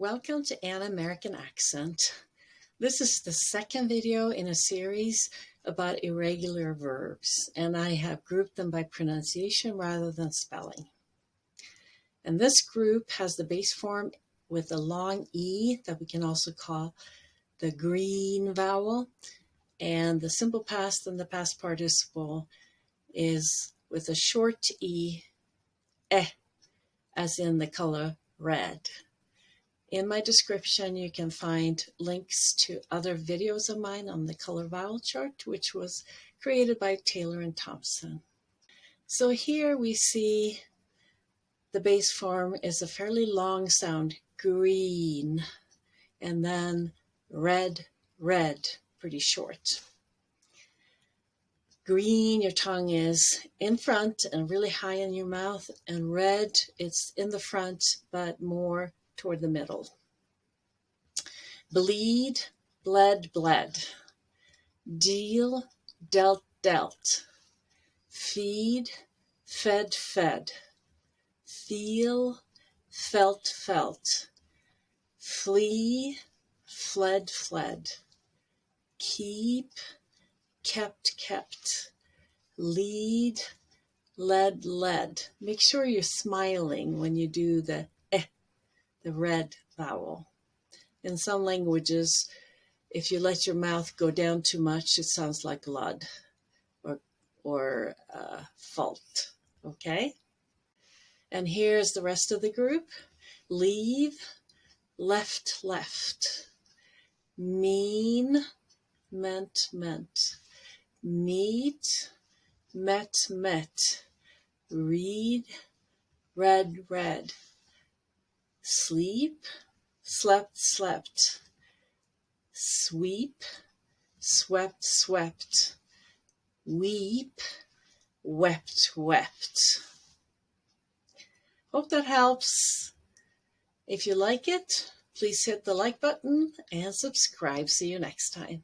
Welcome to An American Accent. This is the second video in a series about irregular verbs, and I have grouped them by pronunciation rather than spelling. And this group has the base form with a long E that we can also call the green vowel, and the simple past and the past participle is with a short E, as in the color red. In my description, you can find links to other videos of mine on the Color Vowel Chart, which was created by Taylor and Thompson. So here we see the base form is a fairly long sound, green, and then red, pretty short. Green, your tongue is in front and really high in your mouth, and red, it's in the front, but more toward the middle. Bleed, bled. Deal, dealt. Feed, fed. Feel, felt. Flee, fled. Keep, kept. Lead, led. Make sure you're smiling when you do the red vowel. In some languages, if you let your mouth go down too much, it sounds like lud or fault. Okay? And here's the rest of the group. Leave, left. Mean, meant. Meet, met. Read, read. Sleep, slept. Sweep, swept. Weep, wept. Hope that helps. If you like it, please hit the like button and subscribe. See you next time.